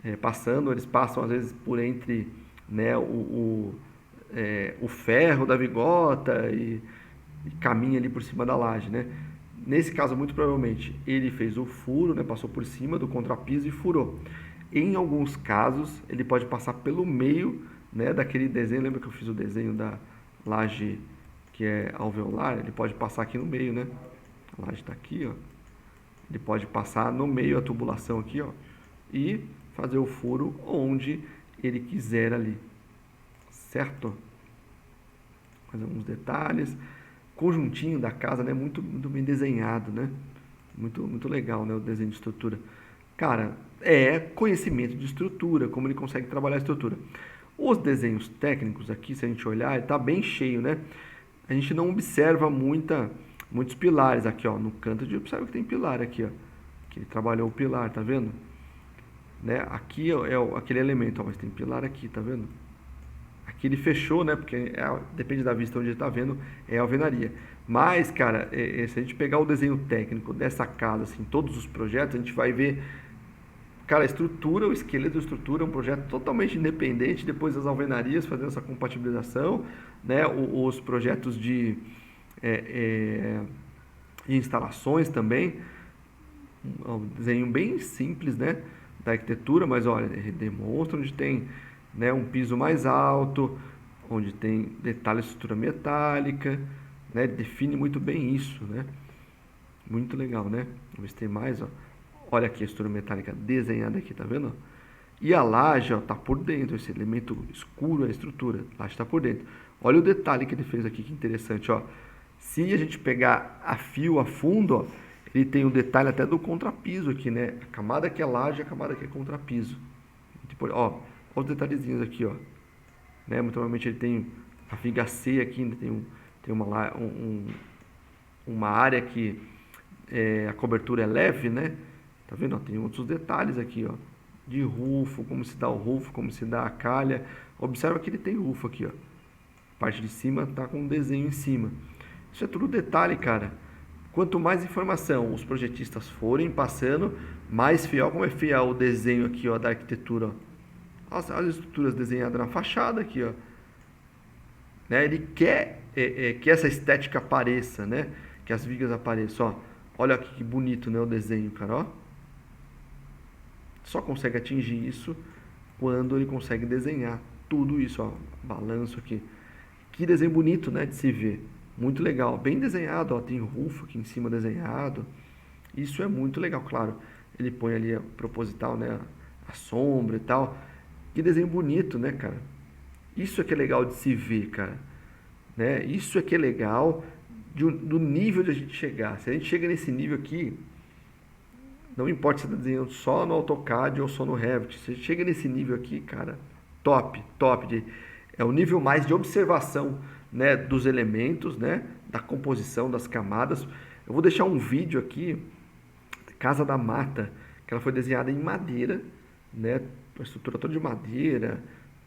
A: Eles passam às vezes por entre, né, o ferro da vigota e caminha ali por cima da laje, né? Nesse caso, muito provavelmente, ele fez o furo, né, passou por cima do contrapiso e furou. Em alguns casos, ele pode passar pelo meio, né, daquele desenho. Lembra que eu fiz o desenho da laje que é alveolar? Ele pode passar aqui no meio, né? A laje está aqui, ó. Ele pode passar no meio a tubulação aqui, ó, e fazer o furo onde ele quiser ali, certo? Mais alguns detalhes. Conjuntinho da casa, né? Muito, muito bem desenhado, né? Muito legal, né? O desenho de estrutura. Cara, é conhecimento de estrutura, como ele consegue trabalhar a estrutura. Os desenhos técnicos aqui, se a gente olhar, ele está bem cheio, né? A gente não observa muitos pilares aqui, ó. No canto de observa que tem pilar aqui, ó. Que ele trabalhou o pilar, tá vendo? Né? Aqui é aquele elemento, ó, mas tem pilar aqui, tá vendo? Aqui ele fechou, né? Porque depende da vista onde ele está vendo, é a alvenaria. Mas, cara, se a gente pegar o desenho técnico dessa casa, assim, todos os projetos, a gente vai ver, cara, a estrutura, o esqueleto da estrutura é um projeto totalmente independente, depois as alvenarias fazendo essa compatibilização, né? Os projetos de instalações também, um desenho bem simples, né? Da arquitetura, mas olha, ele demonstra onde tem, né, um piso mais alto, onde tem detalhe de estrutura metálica, né? Define muito bem isso, né? Muito legal, né? Vamos ver se tem mais, ó. Olha aqui a estrutura metálica desenhada aqui, tá vendo? E a laje, ó, tá por dentro, esse elemento escuro é a estrutura, a laje tá por dentro. Olha o detalhe que ele fez aqui, que interessante, ó. Se a gente pegar a fio a fundo, ó, ele tem um detalhe até do contrapiso aqui, né? A camada que é laje, a camada que é contrapiso. Tipo, ó, os detalhezinhos aqui, ó. Né? Muito provavelmente ele tem a viga C aqui, tem uma área que a cobertura é leve, né? Tá vendo? Ó, tem outros detalhes aqui, ó. De rufo, como se dá o rufo, como se dá a calha. Observa que ele tem rufo aqui, ó. A parte de cima tá com um desenho em cima. Isso é tudo detalhe, cara. Quanto mais informação os projetistas forem passando, mais fiel, como é fiel o desenho aqui, ó, da arquitetura, ó. Nossa, olha as estruturas desenhadas na fachada aqui, ó. Né? Ele quer que essa estética apareça, né? Que as vigas apareçam, ó. Olha aqui que bonito, né, o desenho, cara, ó. Só consegue atingir isso quando ele consegue desenhar tudo isso, ó. Balanço aqui. Que desenho bonito, né, de se ver. Muito legal, bem desenhado, ó. Tem rufo aqui em cima desenhado. Isso é muito legal, claro. Ele põe ali a proposital, né, a sombra e tal. Que desenho bonito, né, cara? Isso é que é legal de se ver, cara. Né? Isso é que é legal do nível de a gente chegar. Se a gente chega nesse nível aqui, não importa se está desenhando só no AutoCAD ou só no Revit. Se a gente chega nesse nível aqui, cara, top. É o nível mais de observação, né, dos elementos, né, da composição, das camadas. Eu vou deixar um vídeo aqui, Casa da Mata, que ela foi desenhada em madeira, né, a estrutura toda de madeira,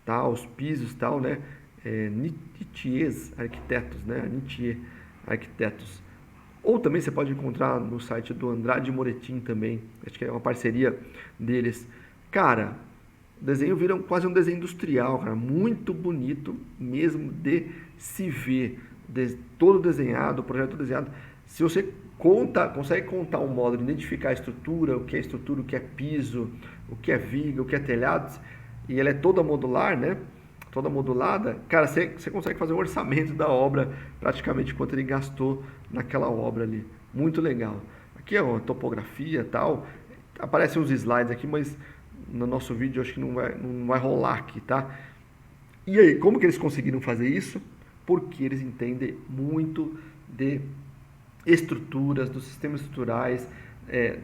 A: tal, os pisos, tal, né, Nitiers Arquitetos, né? Nitier Arquitetos. Ou também você pode encontrar no site do Andrade Moretim também, acho que é uma parceria deles. Cara, o desenho vira quase um desenho industrial, cara, muito bonito mesmo de se ver, todo desenhado, o projeto desenhado. Se você consegue contar um módulo, identificar a estrutura, o que é piso, o que é viga, o que é telhado, e ela é toda modular, né? Toda modulada, cara, você consegue fazer um orçamento da obra, praticamente quanto ele gastou naquela obra ali. Muito legal. Aqui é uma topografia e tal. Aparecem uns slides aqui, mas no nosso vídeo acho que não vai rolar aqui, tá? E aí, como que eles conseguiram fazer isso? Porque eles entendem muito de estruturas, dos sistemas estruturais,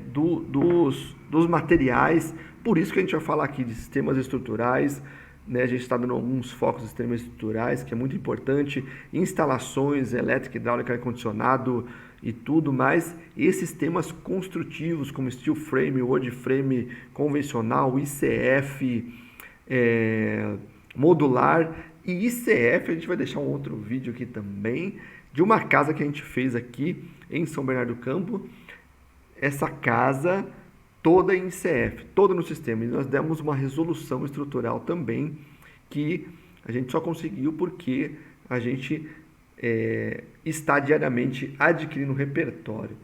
A: dos materiais. Por isso que a gente vai falar aqui de sistemas estruturais, né? A gente está dando alguns focos de sistemas estruturais, que é muito importante, instalações, elétrica, hidráulica, ar-condicionado e tudo mais. E sistemas construtivos, como steel frame, wood frame convencional, ICF, modular. E ICF, a gente vai deixar um outro vídeo aqui também, de uma casa que a gente fez aqui em São Bernardo do Campo. Essa casa toda em ICF, toda no sistema. E nós demos uma resolução estrutural também, que a gente só conseguiu porque a gente está diariamente adquirindo repertório.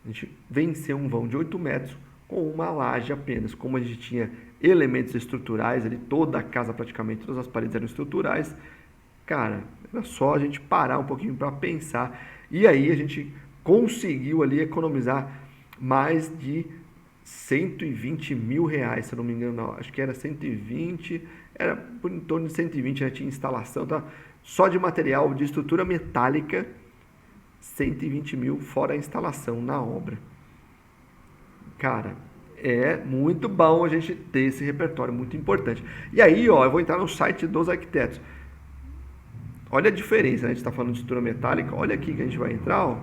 A: A gente venceu um vão de 8 metros com uma laje apenas. Como a gente tinha elementos estruturais ali, toda a casa praticamente, todas as paredes eram estruturais, cara, era só a gente parar um pouquinho para pensar. E aí a gente conseguiu ali economizar mais de 120 mil reais, se eu não me engano, não, acho que era 120, era por em torno de 120, já tinha instalação, tá? Só de material de estrutura metálica, 120 mil fora a instalação na obra. Cara, é muito bom a gente ter esse repertório, muito importante. E aí, ó, eu vou entrar no site dos arquitetos. Olha a diferença, né? A gente está falando de estrutura metálica, olha aqui que a gente vai entrar, ó.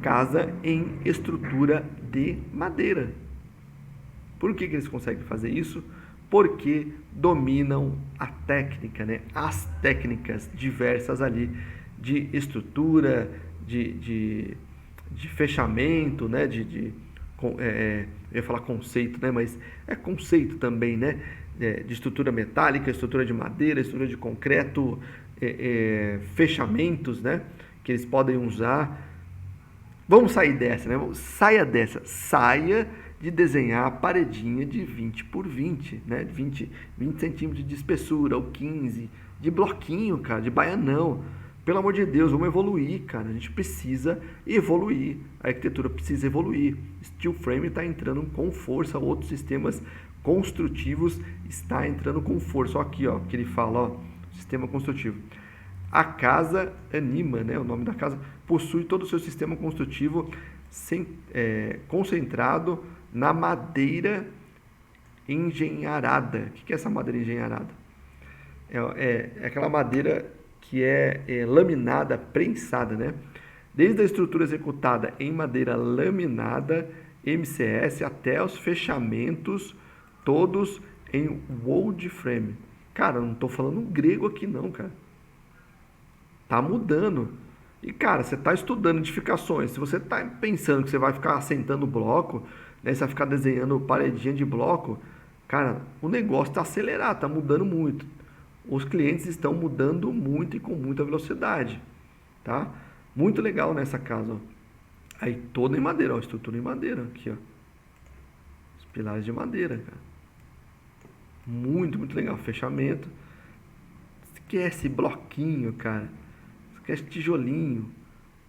A: Casa em estrutura de madeira. Por que eles conseguem fazer isso? Porque dominam a técnica, né? As técnicas diversas ali de estrutura, de fechamento, né? Eu ia falar conceito, né? Mas é conceito também, né? De estrutura metálica, estrutura de madeira, estrutura de concreto, fechamentos, né? Que eles podem usar. Vamos sair dessa, né? Saia de desenhar a paredinha de 20 por 20, né? 20 centímetros de espessura, ou 15, de bloquinho, cara, de baianão. Pelo amor de Deus, vamos evoluir, cara. A gente precisa evoluir. A arquitetura precisa evoluir. Steel frame está entrando com força, outros sistemas construtivos está entrando com força. Olha aqui, ó, que ele fala, ó, sistema construtivo. A casa Anima, né, o nome da casa, possui todo o seu sistema construtivo concentrado na madeira engenharada. O que é essa madeira engenharada? É aquela madeira que é laminada, prensada, né? Desde a estrutura executada em madeira laminada, MCS, até os fechamentos, todos em wood frame. Cara, eu não estou falando grego aqui não, cara. Tá mudando. E, cara, você está estudando edificações. Se você está pensando que você vai ficar assentando bloco, né, você vai ficar desenhando paredinha de bloco, cara, o negócio está acelerado, está mudando muito. Os clientes estão mudando muito e com muita velocidade, tá? Muito legal nessa casa, ó. Aí toda em madeira, ó, estrutura em madeira aqui, ó. Os pilares de madeira, cara. Muito, muito legal. Fechamento. Esquece bloquinho, cara. Esquece tijolinho.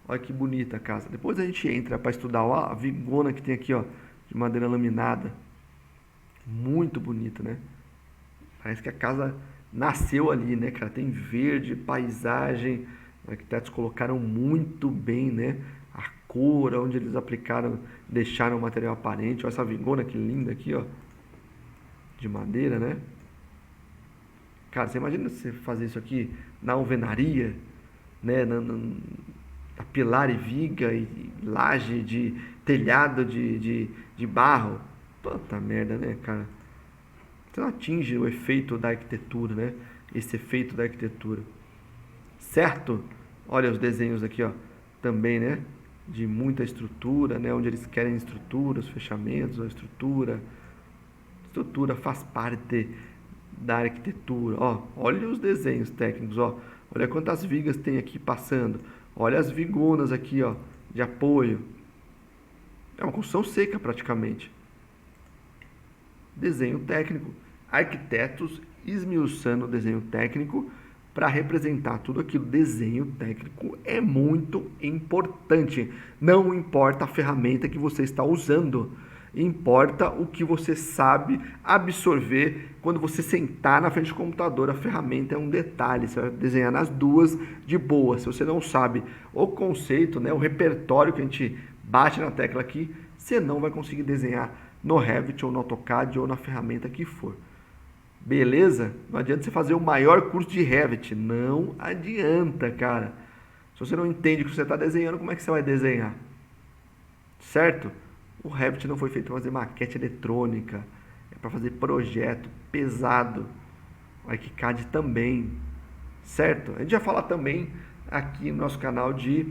A: Olha que bonita a casa. Depois a gente entra para estudar, ó, a vigona que tem aqui, ó, de madeira laminada. Muito bonita, né? Parece que a casa nasceu ali, né, cara? Tem verde, paisagem. Os arquitetos colocaram muito bem, né? A cor, onde eles aplicaram, deixaram o material aparente. Olha essa vigona que linda aqui, ó. De madeira, né? Cara, você imagina você fazer isso aqui na alvenaria, né? Na pilar e viga e laje de telhado de barro. Puta merda, né, cara? Você não atinge o efeito da arquitetura, né? esse efeito da arquitetura, certo? Olha os desenhos aqui, ó, também, né? De muita estrutura, né? Onde eles querem estrutura, os fechamentos, a estrutura. Estrutura faz parte da arquitetura, ó. Olha os desenhos técnicos, ó. Olha quantas vigas tem aqui passando. Olha as vigonas aqui, ó, de apoio. É uma construção seca praticamente. Desenho técnico. Arquitetos esmiuçando o desenho técnico para representar tudo aquilo. Desenho técnico é muito importante. Não importa a ferramenta que você está usando. Importa o que você sabe absorver quando você sentar na frente do computador. A ferramenta é um detalhe, você vai desenhar nas duas de boa. Se você não sabe o conceito, né, o repertório que a gente bate na tecla aqui, você não vai conseguir desenhar no Revit ou no AutoCAD ou na ferramenta que for. Beleza? Não adianta você fazer o maior curso de Revit. Não adianta, cara. Se você não entende o que você está desenhando, como é que você vai desenhar? Certo? O Revit não foi feito para fazer maquete eletrônica, é para fazer projeto pesado. O ArchiCAD também, certo? A gente vai falar também aqui no nosso canal de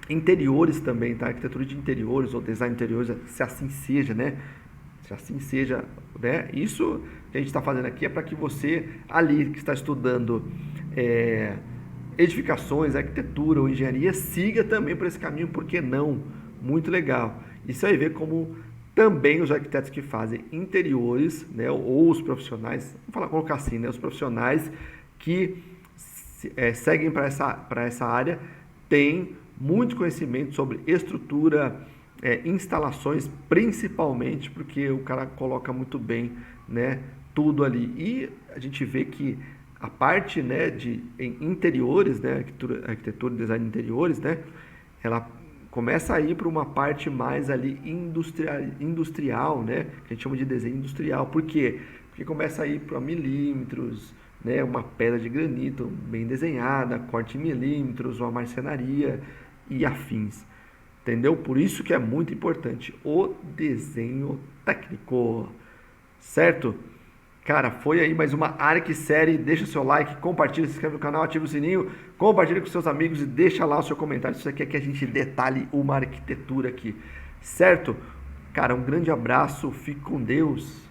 A: interiores também, tá? Arquitetura de interiores ou design de interiores, se assim seja, né? Se assim seja, né? Isso que a gente está fazendo aqui é para que você, ali que está estudando edificações, arquitetura ou engenharia, siga também por esse caminho, por que não? Muito legal. E você vai ver como também os arquitetos que fazem interiores, né, ou os profissionais, vamos colocar assim, né, os profissionais que seguem para essa área, têm muito conhecimento sobre estrutura, instalações, principalmente porque o cara coloca muito bem, né, tudo ali. E a gente vê que a parte, né, de interiores, né, arquitetura e design de interiores, né, ela começa a ir para uma parte mais ali industrial, né? Que a gente chama de desenho industrial. Por quê? Porque começa a ir para milímetros, né? Uma pedra de granito bem desenhada, corte em milímetros, uma marcenaria e afins. Entendeu? Por isso que é muito importante o desenho técnico. Certo? Cara, foi aí mais uma ArchiSérie. Deixa o seu like, compartilha, se inscreve no canal, ativa o sininho, compartilha com seus amigos e deixa lá o seu comentário se você quer que a gente detalhe uma arquitetura aqui. Certo? Cara, um grande abraço, fique com Deus.